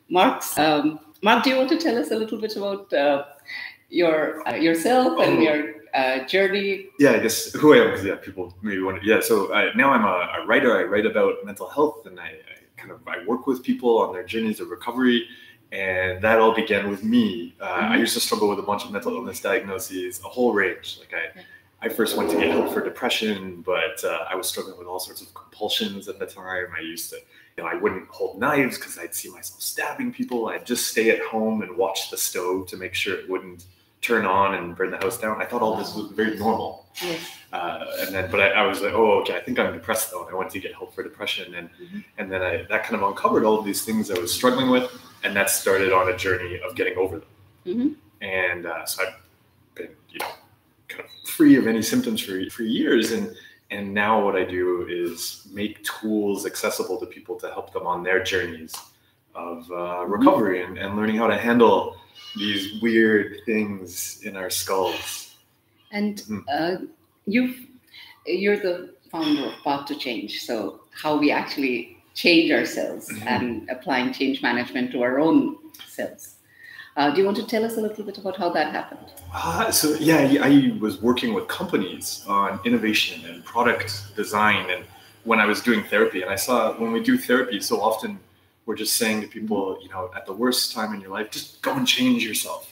Mark, do you want to tell us a little bit about yourself and your journey? Yeah, I guess who I am, because people maybe wonder. Yeah, so now I'm a writer. I write about mental health, and I work with people on their journeys of recovery. And that all began with me. I used to struggle with a bunch of mental illness diagnoses, a whole range. Like I first went to get help for depression, but I was struggling with all sorts of compulsions at the time. I used to, I wouldn't hold knives because I'd see myself stabbing people. I'd just stay at home and watch the stove to make sure it wouldn't turn on and burn the house down. I thought all this was very normal. Yes. But I was like, oh, okay, I think I'm depressed though. And I went to get help for depression. And then that kind of uncovered all of these things I was struggling with. And that started on a journey of getting over them. And so I've been, kind of free of any symptoms for years. And now what I do is make tools accessible to people to help them on their journeys of recovery and learning how to handle these weird things in our skulls. And you're the founder of Path to Change. So how we actually change ourselves and applying change management to our own selves. Do you want to tell us a little bit about how that happened? I was working with companies on innovation and product design, and when I was doing therapy, and I saw when we do therapy, so often we're just saying to people, at the worst time in your life, just go and change yourself.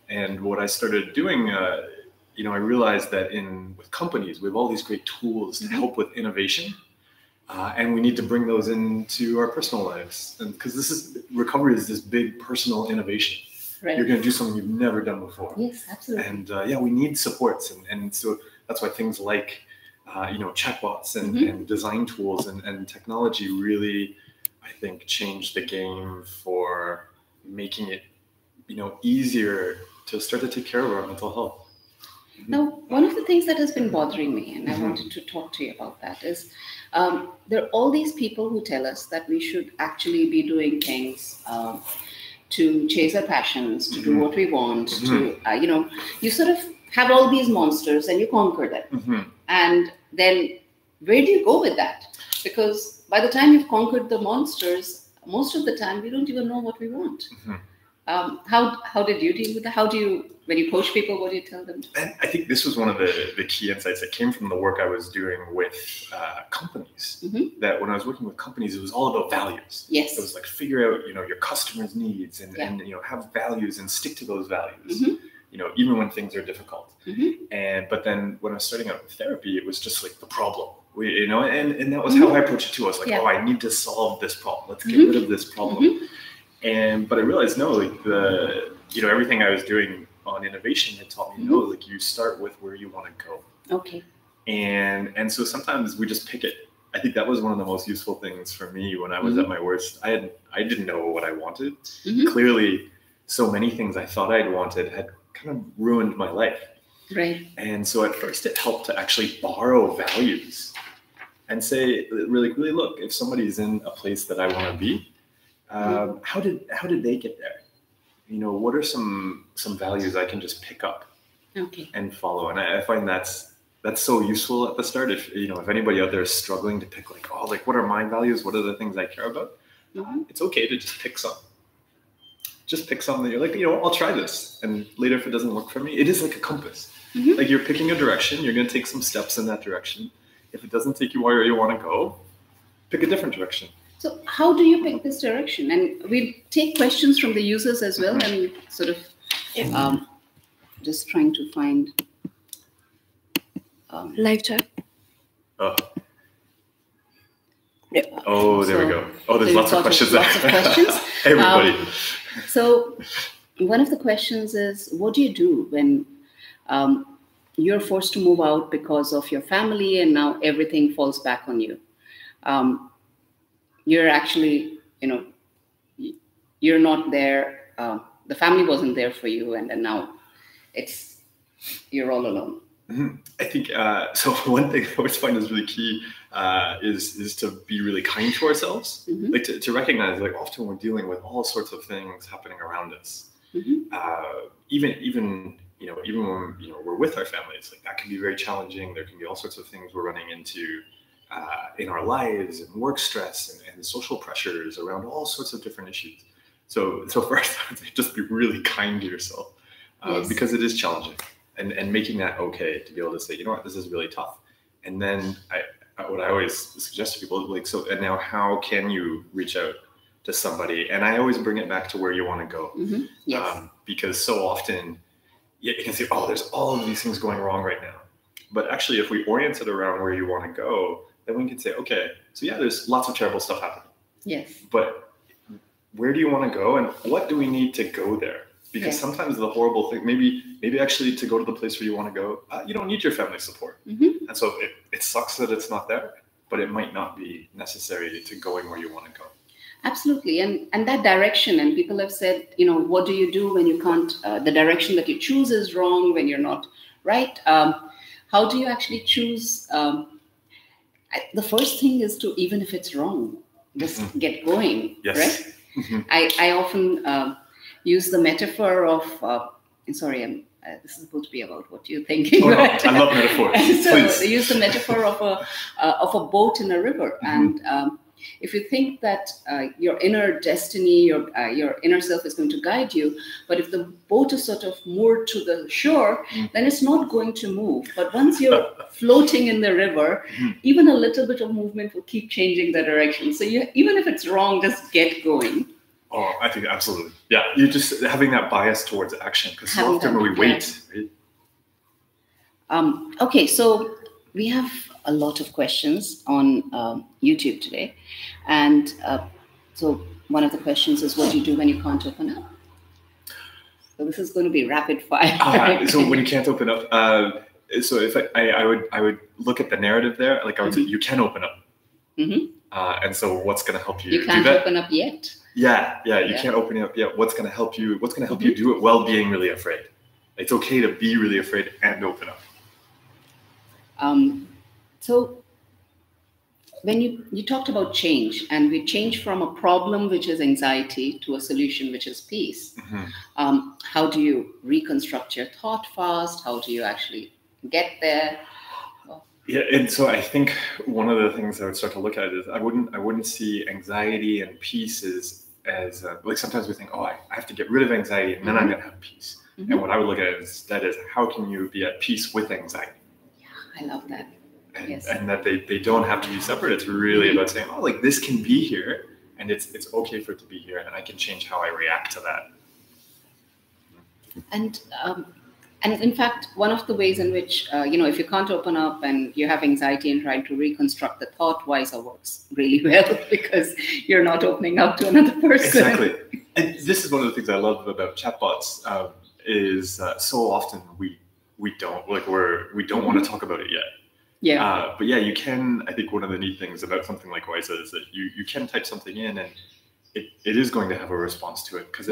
And what I started doing, I realized that with companies, we have all these great tools to help with innovation. And we need to bring those into our personal lives, and because recovery is this big personal innovation. Right. You're going to do something you've never done before. Yes, absolutely. And we need supports, and so that's why things like chatbots and design tools and technology really, I think, changed the game for making it easier to start to take care of our mental health. Now, one of the things that has been bothering me, and I wanted to talk to you about that, is there are all these people who tell us that we should actually be doing things to chase our passions, to do what we want, to, you sort of have all these monsters and you conquer them. And then where do you go with that? Because by the time you've conquered the monsters, most of the time we don't even know what we want. How did you deal with that? When you coach people, what do you tell them? And I think this was one of the key insights that came from the work I was doing with companies. That when I was working with companies, it was all about values. Yes. It was like figure out, your customers' needs and have values and stick to those values. Even when things are difficult. But then when I was starting out with therapy, it was just like the problem. And that was how I approached it too. I was like, oh, I need to solve this problem. Let's get rid of this problem. But I realized everything I was doing on innovation had taught me you start with where you want to go. Okay. And so sometimes we just pick it. I think that was one of the most useful things for me when I was at my worst. I didn't know what I wanted. Clearly, so many things I thought I'd wanted had kind of ruined my life. Right. And so at first it helped to actually borrow values and say, really look, if somebody's in a place that I want to be, how did they get there? What are some values I can just pick up and follow? And I find that's so useful at the start. If anybody out there is struggling to pick what are my values? What are the things I care about? It's okay to just pick some. Just pick something that you're like, I'll try this. And later, if it doesn't work for me, it is like a compass. Like you're picking a direction, you're going to take some steps in that direction. If it doesn't take you where you want to go, pick a different direction. So how do you pick this direction? And we'll take questions from the users as well, and sort of just trying to find live chat. Oh, there we go. Oh, there's lots of questions there. Lots of questions. Everybody. So one of the questions is, what do you do when you're forced to move out because of your family and now everything falls back on you? You're actually, you're not there. The family wasn't there for you, and then now you're all alone. I think so. One thing I always find is really key is to be really kind to ourselves, like to recognize often we're dealing with all sorts of things happening around us. Even when we're with our families, that can be very challenging. There can be all sorts of things we're running into in our lives, and work stress and social pressures around all sorts of different issues. So first, I would say just be really kind to yourself, Yes. because it is challenging, and making that okay to be able to say, you know what, this is really tough. And then what I always suggest to people, like, so, and now how can you reach out to somebody? And I always bring it back to where you want to go. Yes. Because so often you can say, oh, there's all of these things going wrong right now. But actually, if we orient it around where you want to go, then we can say, okay, so yeah, there's lots of terrible stuff happening. Yes. But where do you want to go, and what do we need to go there? Because sometimes the horrible thing, maybe actually to go to the place where you want to go, you don't need your family support. And so it sucks that it's not there, but it might not be necessary to going where you want to go. Absolutely. And that direction, and people have said, what do you do when you can't, the direction that you choose is wrong, when you're not right? How do you actually choose? The first thing is to, even if it's wrong, just get going, right? I often use the metaphor of, sorry, this is supposed to be about what you're thinking. Oh, no, I love metaphors. So they use the metaphor of a boat in a river. And if you think that your inner destiny, your inner self is going to guide you, but if the boat is sort of moored to the shore, then it's not going to move. But once you're floating in the river, even a little bit of movement will keep changing the direction. So even if it's wrong, just get going. Oh, I think absolutely. Yeah, you're just having that bias towards action, because so often we wait. Right? Okay, so we have a lot of questions on YouTube today. And so one of the questions is, what do you do when you can't open up? So this is going to be rapid fire. So when you can't open up, so if I would look at the narrative there, like I would say, you can open up. And so what's going to help you do that? You can't open up yet. Yeah, you can't open it up yet. What's going to help you? What's going to help you do it while being really afraid? It's okay to be really afraid and open up. So when you talked about change, and we change from a problem, which is anxiety, to a solution, which is peace. How do you reconstruct your thought fast? How do you actually get there? Yeah, and so I think one of the things I would start to look at is I wouldn't see anxiety and peace as like, sometimes we think, oh, I have to get rid of anxiety and then I'm going to have peace. And what I would look at instead is, how can you be at peace with anxiety? Yeah, I love that. And that they don't have to be separate. It's really about saying, oh, like, this can be here, and it's okay for it to be here, and I can change how I react to that. And in fact, one of the ways in which, if you can't open up and you have anxiety and trying to reconstruct the thought, wiser works really well, because you're not opening up to another person. Exactly. And this is one of the things I love about chatbots, is so often we don't want to talk about it yet. Yeah. But yeah, you can. I think one of the neat things about something like Wisa is that you can type something in, and it is going to have a response to it, because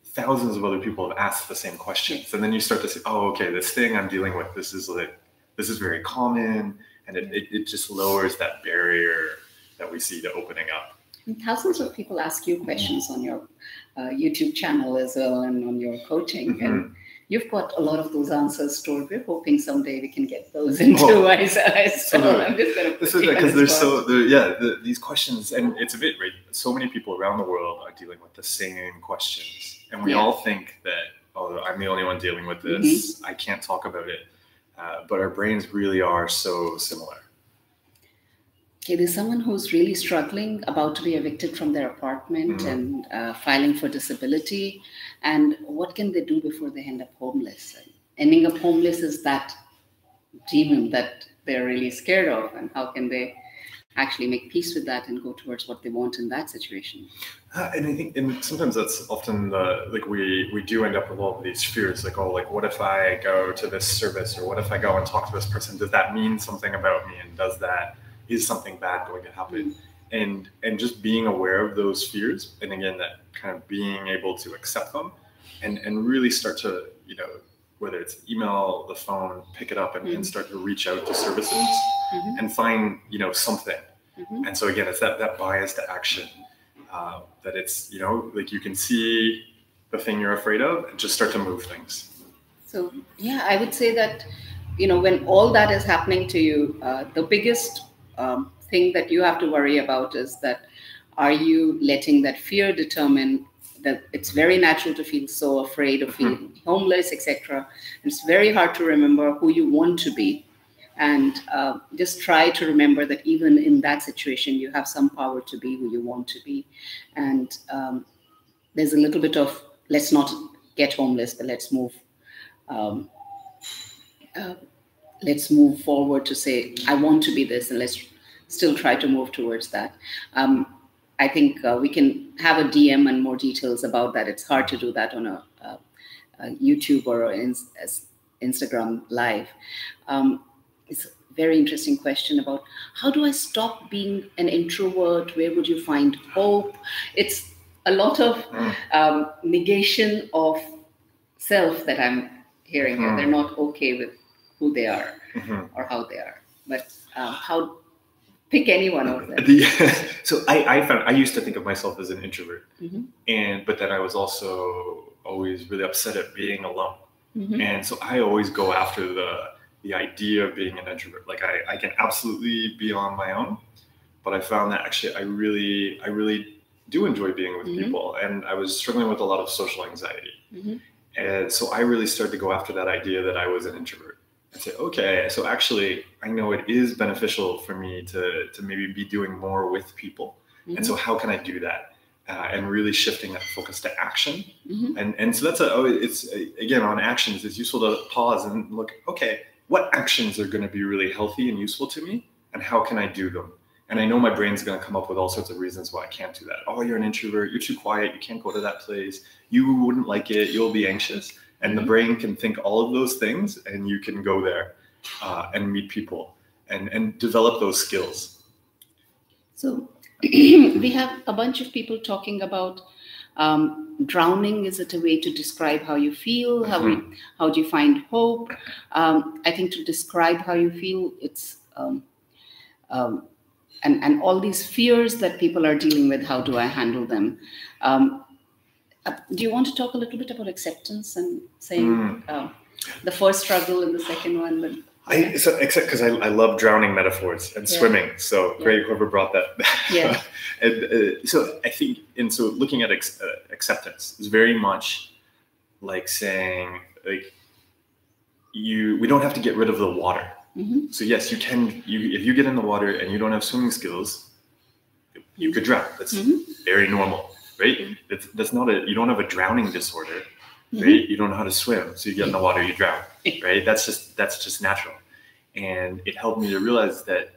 thousands of other people have asked the same questions. And then you start to say, oh, okay, this thing I'm dealing with, this is very common, and it just lowers that barrier that we see to opening up. And thousands of people ask you questions on your YouTube channel as well, and on your coaching. And you've got a lot of those answers stored. We're hoping someday we can get those into Wisa. So I'm just going to put because these questions, and it's a bit, right? So many people around the world are dealing with the same questions. And we all think that, oh, I'm the only one dealing with this. I can't talk about it. But our brains really are so similar. Okay, there's someone who's really struggling, about to be evicted from their apartment and filing for disability. And what can they do before they end up homeless? Ending up homeless is that demon that they're really scared of. And how can they actually make peace with that and go towards what they want in that situation? And I think, and sometimes that's often we do end up with all of these fears, like, oh, like, what if I go to this service, or what if I go and talk to this person? Does that mean something about me? And is something bad going to happen? And just being aware of those fears, and again, that kind of being able to accept them, and really start to, whether it's email, the phone, pick it up and start to reach out to services and find, something. And so again, it's that bias to action, that it's, like, you can see the thing you're afraid of and just start to move things. So, yeah, I would say that, when all that is happening to you, the biggest thing that you have to worry about is that, are you letting that fear determine that it's very natural to feel so afraid of feeling homeless, etc. It's very hard to remember who you want to be. And just try to remember that even in that situation, you have some power to be who you want to be. And there's a little bit of, let's not get homeless, but let's move forward to say, I want to be this, and let's still try to move towards that. I think we can have a DM and more details about that. It's hard to do that on a YouTube or Instagram live. It's a very interesting question about how do I stop being an introvert? Where would you find hope? It's a lot of negation of self that I'm hearing here. They're not okay with who they are or how they are. But how pick any one of them. So I found I used to think of myself as an introvert, but then I was also always really upset at being alone, and so I always go after the idea of being an introvert. Like I can absolutely be on my own, but I found that actually I really do enjoy being with people, and I was struggling with a lot of social anxiety, and so I really started to go after that idea that I was an introvert. I say, okay, so actually I know it is beneficial for me to maybe be doing more with people, and so how can I do that? And really shifting that focus to action, and so that's it's again on actions. It's useful to pause and look. Okay, what actions are going to be really healthy and useful to me, and how can I do them? And I know my brain's going to come up with all sorts of reasons why I can't do that. Oh, you're an introvert. You're too quiet. You can't go to that place. You wouldn't like it. You'll be anxious. And the brain can think all of those things, and you can go there and meet people and develop those skills. So we have a bunch of people talking about drowning. Is it a way to describe how you feel? How do you find hope? I think to describe how you feel, it's and all these fears that people are dealing with. How do I handle them? Do you want to talk a little bit about acceptance and saying the first struggle and the second one? But except because I love drowning metaphors and swimming. So great, whoever brought that. Yeah. And so I think, and so looking at acceptance is very much like saying, like, we don't have to get rid of the water. So yes, you can. If you get in the water and you don't have swimming skills, you could drown. That's very normal. Right? That's not you don't have a drowning disorder, right? You don't know how to swim, so you get in the water, you drown, right? That's just natural. And it helped me to realize that,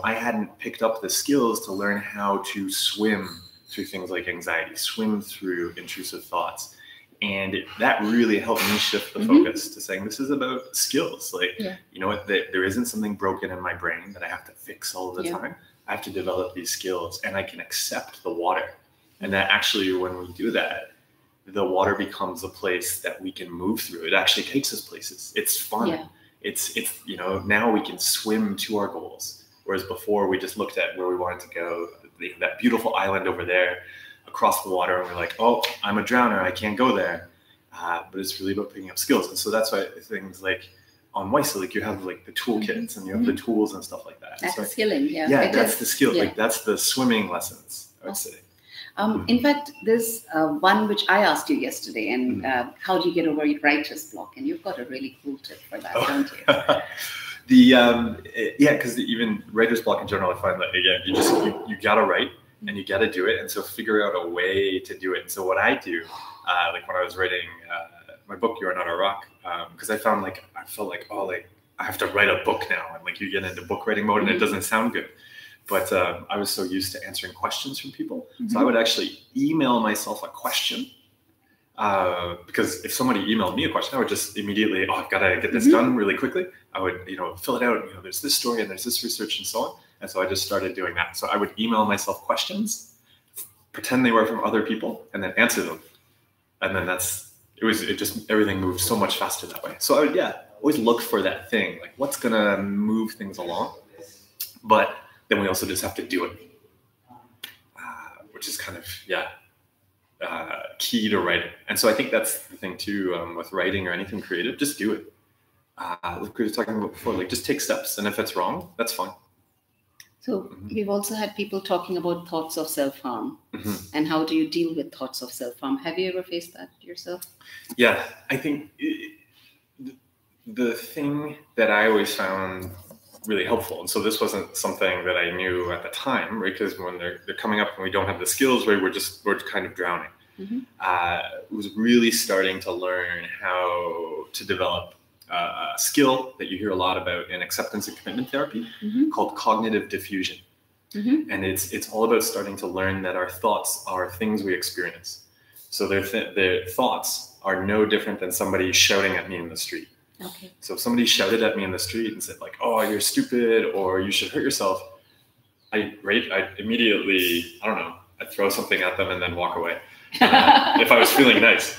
I hadn't picked up the skills to learn how to swim through things like anxiety, swim through intrusive thoughts. And that really helped me shift the focus to saying, this is about skills. Like, you know what, there isn't something broken in my brain that I have to fix all the time. I have to develop these skills, and I can accept the water. And that actually, when we do that, the water becomes a place that we can move through. It actually takes us places. It's fun. Yeah. It's now we can swim to our goals. Whereas before we just looked at where we wanted to go, that beautiful island over there across the water, and we're like, oh, I'm a drowner, I can't go there. But it's really about picking up skills. And so that's why things like on Weissel, like you have like the toolkits and you have the tools and stuff like that. That's skilling, Yeah, that's the skill. Yeah. Like that's the swimming lessons, I would say. In fact, there's one which I asked you yesterday, and how do you get over your writer's block? And you've got a really cool tip for that, don't you? Because even writer's block in general, I find that again, you gotta write and you gotta do it, and so figure out a way to do it. And so what I do, like when I was writing my book, You Are Not a Rock, because I felt like I have to write a book now, and like you get into book writing mode, and it doesn't sound good. But I was so used to answering questions from people. So I would actually email myself a question because if somebody emailed me a question, I would just immediately, I've got to get this done really quickly. I would, fill it out. There's this story and there's this research and so on. And so I just started doing that. So I would email myself questions, pretend they were from other people, and then answer them. And then everything moved so much faster that way. So I would, always look for that thing, like what's going to move things along. But then we also just have to do it, which is kind of, key to writing. And so I think that's the thing too, with writing or anything creative, just do it. Like we were talking about before, like just take steps. And if it's wrong, that's fine. So we've also had people talking about thoughts of self-harm, and how do you deal with thoughts of self-harm? Have you ever faced that yourself? Yeah, I think the thing that I always found really helpful, and so this wasn't something that I knew at the time, right? Because when they're coming up and we don't have the skills, right, we're kind of drowning. Was really starting to learn how to develop a skill that you hear a lot about in acceptance and commitment therapy called cognitive diffusion. And it's all about starting to learn that our thoughts are things we experience. So their thoughts are no different than somebody shouting at me in the street. Okay. So if somebody shouted at me in the street and said like, "Oh, you're stupid," or "You should hurt yourself," I immediately, I don't know, I'd throw something at them and then walk away if I was feeling nice.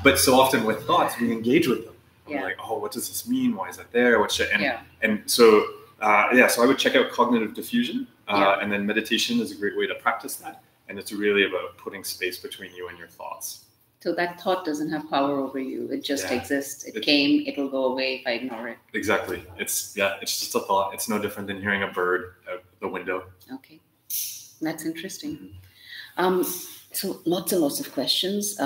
But so often with thoughts, we engage with them. We're like, "Oh, what does this mean? Why is that there? And so so I would check out cognitive diffusion, and then meditation is a great way to practice that. And it's really about putting space between you and your thoughts. So that thought doesn't have power over you. It just exists. It came, it'll go away if I ignore it. Exactly. It's just a thought. It's no different than hearing a bird out the window. Okay. That's interesting. So lots and lots of questions.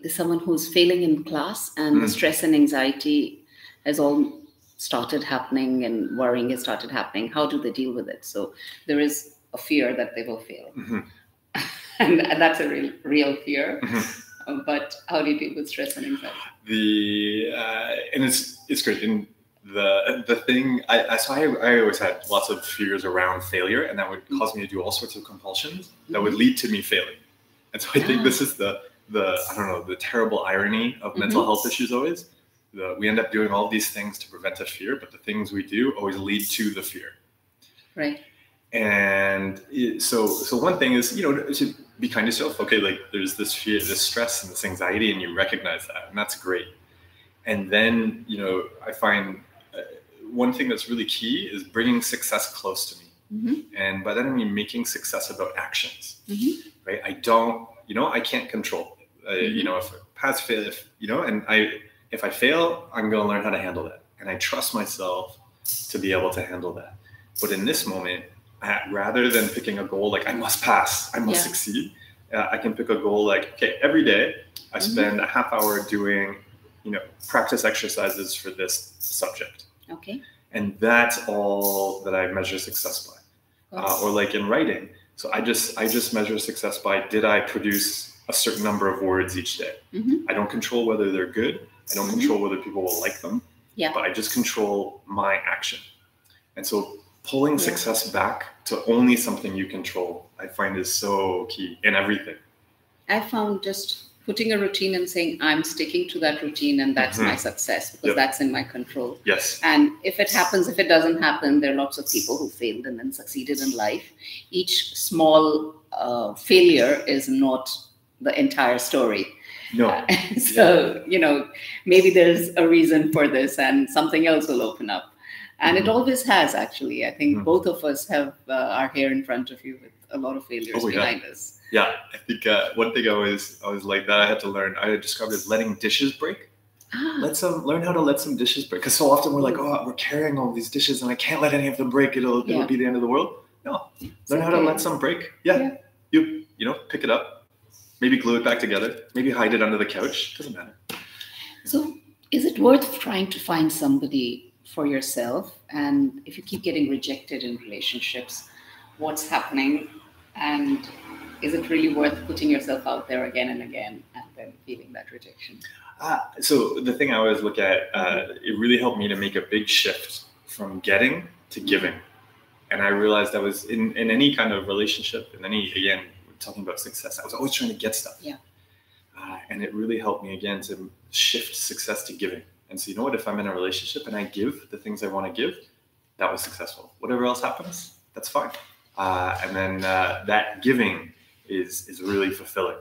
There's someone who's failing in class, and the stress and anxiety has all started happening, and worrying has started happening. How do they deal with it? So there is a fear that they will fail. And that's a real fear. But how do you deal with stress and anxiety? And it's great. And the thing, I always had lots of fears around failure, and that would cause me to do all sorts of compulsions that would lead to me failing. And so I think this is the I don't know, the terrible irony of mental health issues always. We end up doing all these things to prevent a fear, but the things we do always lead to the fear. Right. And so one thing is, to be kind to yourself. Okay, like there's this fear, this stress, and this anxiety, and you recognize that, and that's great. And then, I find one thing that's really key is bringing success close to me. And by that I mean making success about actions. Right? I don't, I can't control. If I pass, fail, if I fail, I'm going to learn how to handle that, and I trust myself to be able to handle that. But in this moment, rather than picking a goal like I must pass, I must succeed, I can pick a goal like, okay, every day I spend a half hour doing, practice exercises for this subject. Okay. And that's all that I measure success by. Or like in writing, so I just measure success by, did I produce a certain number of words each day? I don't control whether they're good. I don't control whether people will like them. But I just control my action. And so pulling success back to only something you control, I find is so key in everything. I found just putting a routine and saying, I'm sticking to that routine, and that's my success, because that's in my control. Yes. And if it happens, if it doesn't happen, there are lots of people who failed and then succeeded in life. Each small failure is not the entire story. No. So, maybe there's a reason for this, and something else will open up. And it always has, actually. I think both of us have are here in front of you with a lot of failures behind us. Yeah, I think one thing I was like that I had to learn, I described as letting dishes break. Learn how to let some dishes break. Because so often we're like, oh, we're carrying all these dishes and I can't let any of them break. It'll be the end of the world. No, learn how to let some break. You pick it up, maybe glue it back together, maybe hide it under the couch. Doesn't matter. So is it worth trying to find somebody for yourself? And if you keep getting rejected in relationships, what's happening? And is it really worth putting yourself out there again and again and then feeling that rejection? So the thing I always look at, it really helped me to make a big shift from getting to giving. And I realized I was in any kind of relationship, and again, we're talking about success, I was always trying to get stuff. And it really helped me again to shift success to giving. And so, if I'm in a relationship and I give the things I want to give, that was successful. Whatever else happens, that's fine. And then that giving is really fulfilling.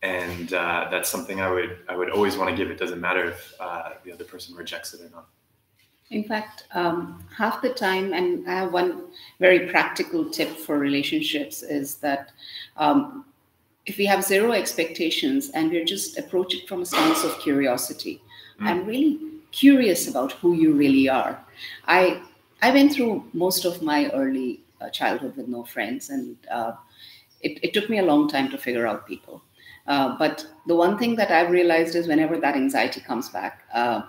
And that's something I would always want to give. It doesn't matter if the other person rejects it or not. In fact, half the time, and I have one very practical tip for relationships, is that if we have zero expectations and we're just approach it from a stance of curiosity, I'm really curious about who you really are. I I went through most of my early childhood with no friends, and it took me a long time to figure out people. But the one thing that I've realized is whenever that anxiety comes back of,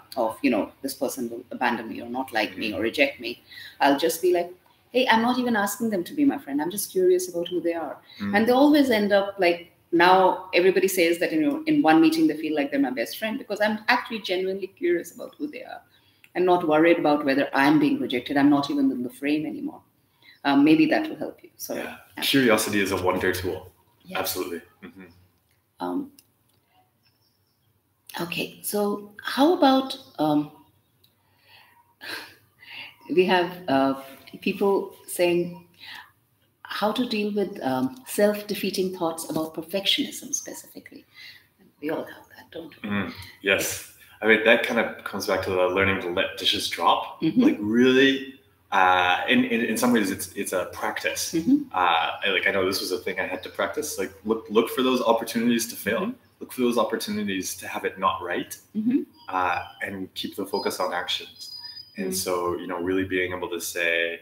this person will abandon me or not like me or reject me, I'll just be like, hey, I'm not even asking them to be my friend. I'm just curious about who they are. And they always end up like, now everybody says that, in one meeting, they feel like they're my best friend because I'm actually genuinely curious about who they are and not worried about whether I'm being rejected. I'm not even in the frame anymore. Maybe that will help you. So yeah. Curiosity is a wonder tool. Yeah. Absolutely. Okay, so how about we have people saying how to deal with self-defeating thoughts about perfectionism specifically. We all have that, don't we? Yes. I mean, that kind of comes back to the learning to let dishes drop. Like really, in some ways, it's a practice. I know this was a thing I had to practice. Like look for those opportunities to fail. Look for those opportunities to have it not right, and keep the focus on actions. And so, really being able to say,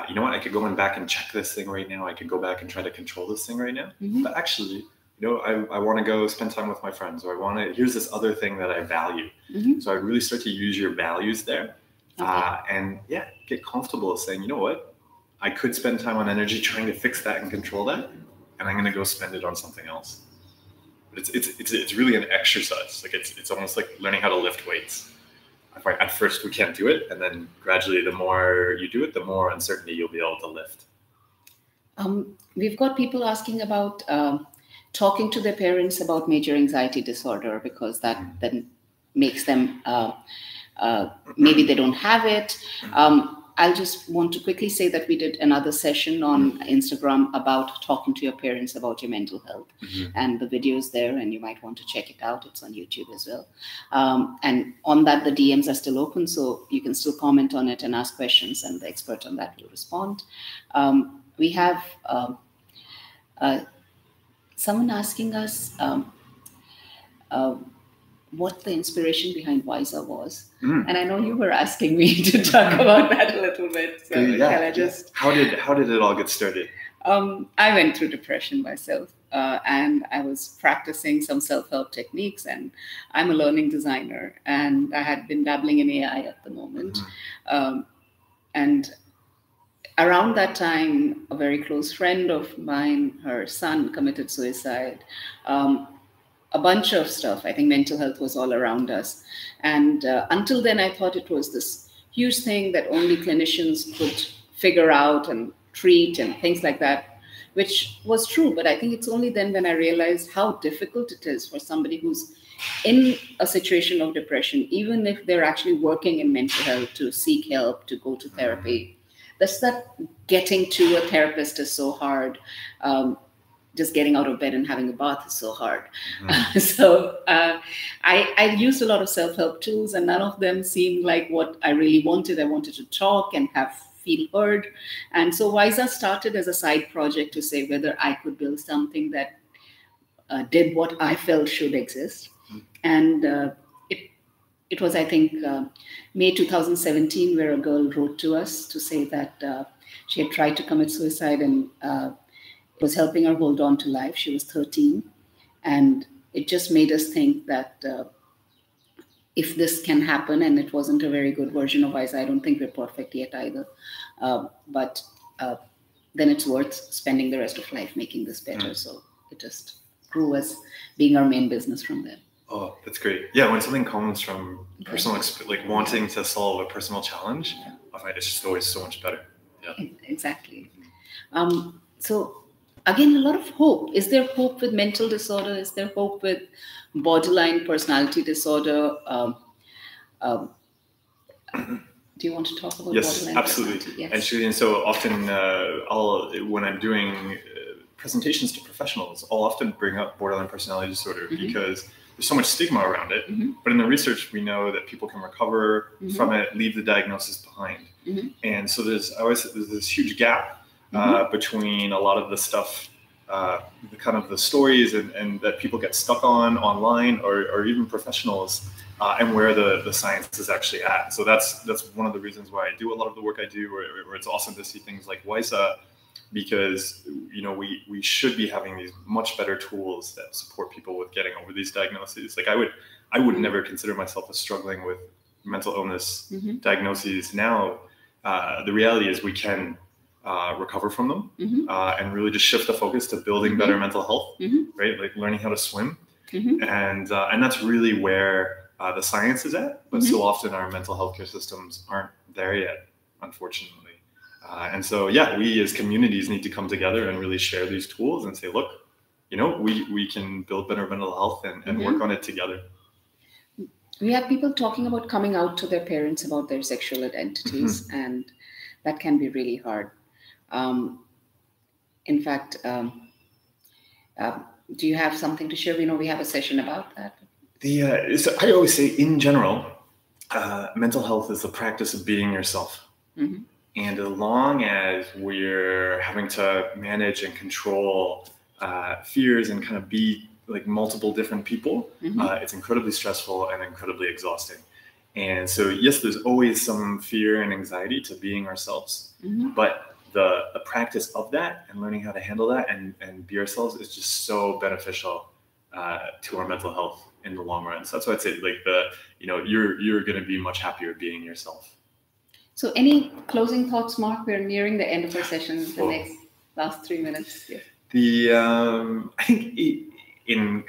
you know what, I could go back and check this thing right now. I could go back and try to control this thing right now. But actually, I want to go spend time with my friends, or here's this other thing that I value. So I really start to use your values there. And get comfortable saying, you know what, I could spend time on energy trying to fix that and control that, and I'm going to go spend it on something else. But it's really an exercise. Like it's almost like learning how to lift weights. I find at first we can't do it, and then gradually, the more you do it, the more uncertainty you'll be able to lift. We've got people asking about talking to their parents about major anxiety disorder, because that then makes them maybe they don't have it. I'll just want to quickly say that we did another session on Instagram about talking to your parents about your mental health, and the video's there, and you might want to check it out. It's on YouTube as well. And on that, the DMs are still open, so you can still comment on it and ask questions, and the expert on that will respond. We have someone asking us what the inspiration behind WISA was. And I know you were asking me to talk about that a little bit. So shall I just... How did it all get started? I went through depression myself, and I was practicing some self-help techniques, and I'm a learning designer, and I had been dabbling in AI at the moment. And around that time, a very close friend of mine, her son committed suicide. A bunch of stuff. I think mental health was all around us. And until then, I thought it was this huge thing that only clinicians could figure out and treat and things like that, which was true. But I think it's only then when I realized how difficult it is for somebody who's in a situation of depression, even if they're actually working in mental health, to seek help, to go to therapy. That getting to a therapist is so hard. Just getting out of bed and having a bath is so hard. So I used a lot of self-help tools, and none of them seemed like what I really wanted. I wanted to talk and feel heard. And so WISA started as a side project to say whether I could build something that did what I felt should exist. And it was, I think, May 2017, where a girl wrote to us to say that she had tried to commit suicide, and was helping her hold on to life. She was 13. And it just made us think that if this can happen, and it wasn't a very good version of WISA, I don't think we're perfect yet either. But then it's worth spending the rest of life making this better. So it just grew as being our main business from there. Oh, that's great. Yeah, when something comes from personal, like wanting to solve a personal challenge, I find it's just always so much better. Yeah. Exactly. So again, a lot of hope. Is there hope with mental disorder? Is there hope with borderline personality disorder? Do you want to talk about borderline absolutely. Yes, absolutely. And so often, when I'm doing presentations to professionals, I'll often bring up borderline personality disorder because there's so much stigma around it. But in the research, we know that people can recover from it, leave the diagnosis behind. And so there's this huge gap between a lot of the stuff the kind of the stories and that people get stuck on online, or even professionals, and where the science is actually at. So that's one of the reasons why I do a lot of the work I do, where it's awesome to see things like WISA, because we should be having these much better tools that support people with getting over these diagnoses. Like I would never consider myself as struggling with mental illness diagnoses. Now the reality is we can recover from them, and really just shift the focus to building better mental health, right? Like learning how to swim, and that's really where the science is at. But so often our mental health care systems aren't there yet, unfortunately. And so, yeah, we as communities need to come together and really share these tools and say, look, we can build better mental health and work on it together. We have people talking about coming out to their parents about their sexual identities, and that can be really hard. In fact, do you have something to share? We have a session about that. So I always say, in general, mental health is the practice of being yourself. And as long as we're having to manage and control fears and kind of be like multiple different people, it's incredibly stressful and incredibly exhausting. And so, yes, there's always some fear and anxiety to being ourselves, but the practice of that and learning how to handle that and be ourselves is just so beneficial to our mental health in the long run. So that's why I'd say, like, you're going to be much happier being yourself. So any closing thoughts, Mark? We're nearing the end of our session. The last 3 minutes. Yeah. I think I'm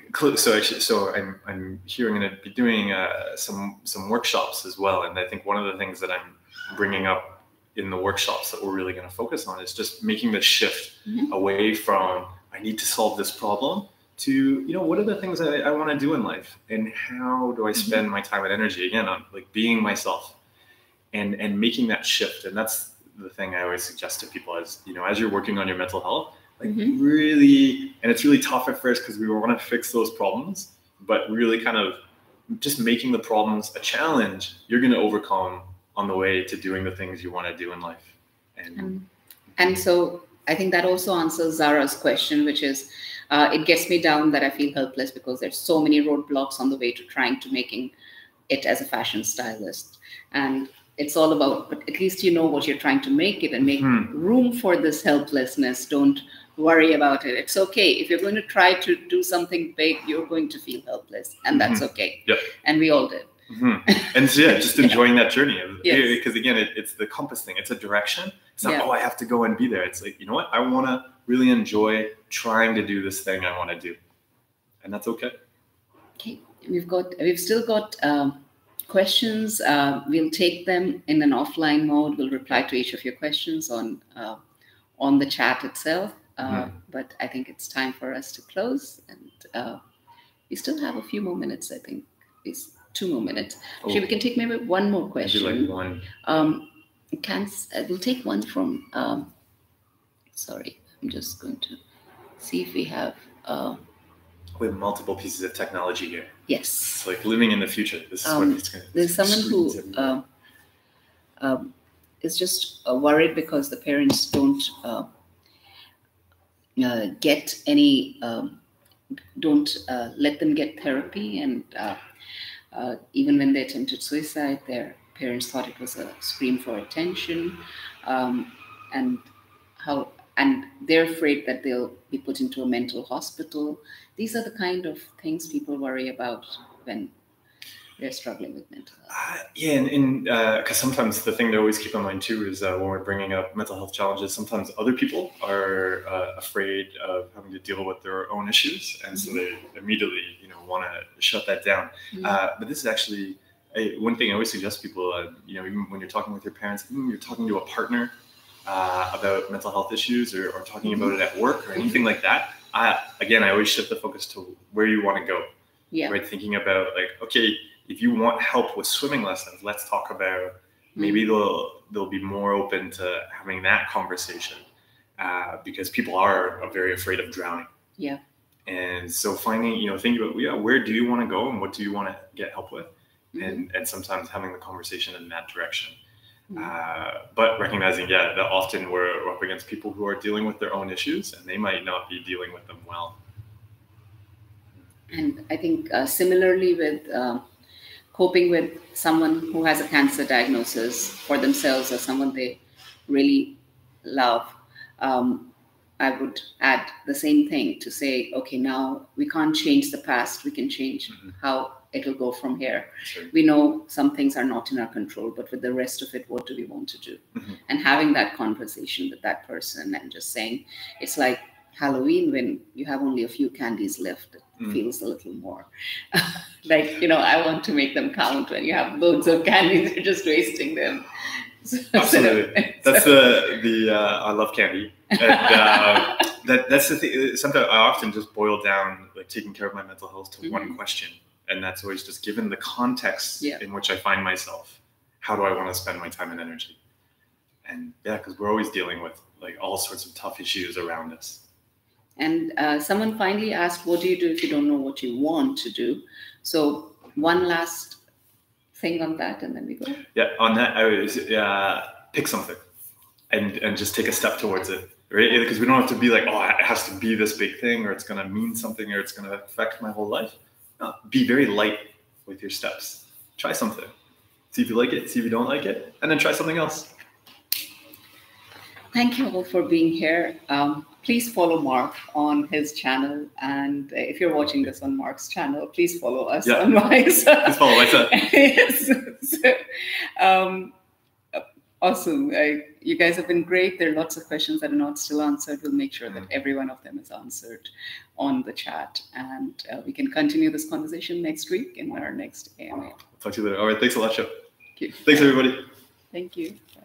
here. I'm going to be doing some workshops as well, and I think one of the things that I'm bringing up in the workshops that we're really going to focus on is just making the shift away from I need to solve this problem to what are the things I want to do in life, and how do I spend my time and energy again on like being myself. And making that shift. And that's the thing I always suggest to people as you're working on your mental health, like really, and it's really tough at first because we want to fix those problems, but really kind of just making the problems a challenge, you're going to overcome on the way to doing the things you want to do in life. And so I think that also answers Zara's question, which is, it gets me down that I feel helpless because there's so many roadblocks on the way to trying to making it as a fashion stylist. And it's all about, but at least you know what you're trying to make it and make room for this helplessness. Don't worry about it. It's okay. If you're going to try to do something big, you're going to feel helpless, and that's okay. Yep. And we all did. And so, just enjoying that journey. Because again, it's the compass thing. It's a direction. It's not, I have to go and be there. It's like, you know what? I want to really enjoy trying to do this thing I want to do. And that's okay. Okay. We've still got questions. We'll take them in an offline mode. We'll reply to each of your questions on the chat itself. But I think it's time for us to close. And we still have a few more minutes, I think. It's 2 more minutes. Actually, we can take maybe one more question. Maybe like one. We'll take one from, sorry, I'm just going to see if we have... we have multiple pieces of technology here. Yes. It's like living in the future. This is what it's going to be. There's someone who is just worried because the parents don't get any, don't let them get therapy. And even when they attempted suicide, their parents thought it was a scream for attention. And they're afraid that they'll be put into a mental hospital. These are the kind of things people worry about when they're struggling with mental health. And because sometimes the thing to always keep in mind too is when we're bringing up mental health challenges, sometimes other people are afraid of having to deal with their own issues, and so they immediately want to shut that down. But this is actually one thing I always suggest people. Even when you're talking with your parents, even when you're talking to a partner about mental health issues or talking about it at work or anything like that. I always shift the focus to where you want to go. Right? Thinking about like, okay, if you want help with swimming lessons, let's talk about maybe they'll be more open to having that conversation because people are very afraid of drowning. Yeah. And so finding, thinking about, where do you want to go and what do you want to get help with? And sometimes having the conversation in that direction. But recognizing, that often we're up against people who are dealing with their own issues, and they might not be dealing with them well. And I think similarly with coping with someone who has a cancer diagnosis for themselves or someone they really love, I would add the same thing to say, okay, now we can't change the past, we can change how it'll go from here. Sure. We know some things are not in our control, but with the rest of it, what do we want to do? And having that conversation with that person and just saying, it's like Halloween when you have only a few candies left. It feels a little more like, I want to make them count. When you have loads of candies, you're just wasting them. Absolutely. That's the I love candy. And that's the thing. Sometimes I often just boil down like taking care of my mental health to one question. And that's always just given the context in which I find myself, how do I want to spend my time and energy? And because we're always dealing with like all sorts of tough issues around us. And someone finally asked, what do you do if you don't know what you want to do? So one last thing on that, and then we go. Yeah, on that, I would pick something and just take a step towards it, right? Because we don't have to be like, oh, it has to be this big thing, or it's going to mean something, or it's going to affect my whole life. No, be very light with your steps. Try something. See if you like it, see if you don't like it, and then try something else. Thank you all for being here. Please follow Mark on his channel. And if you're watching this on Mark's channel, please follow us on Wise. Please follow Wise. Yes. Awesome. You guys have been great. There are lots of questions that are not still answered. We'll make sure that every one of them is answered on the chat. And we can continue this conversation next week in our next AMA. Talk to you later. All right. Thanks a lot, Shep. Thank you. Thanks, everybody. Thank you. Bye.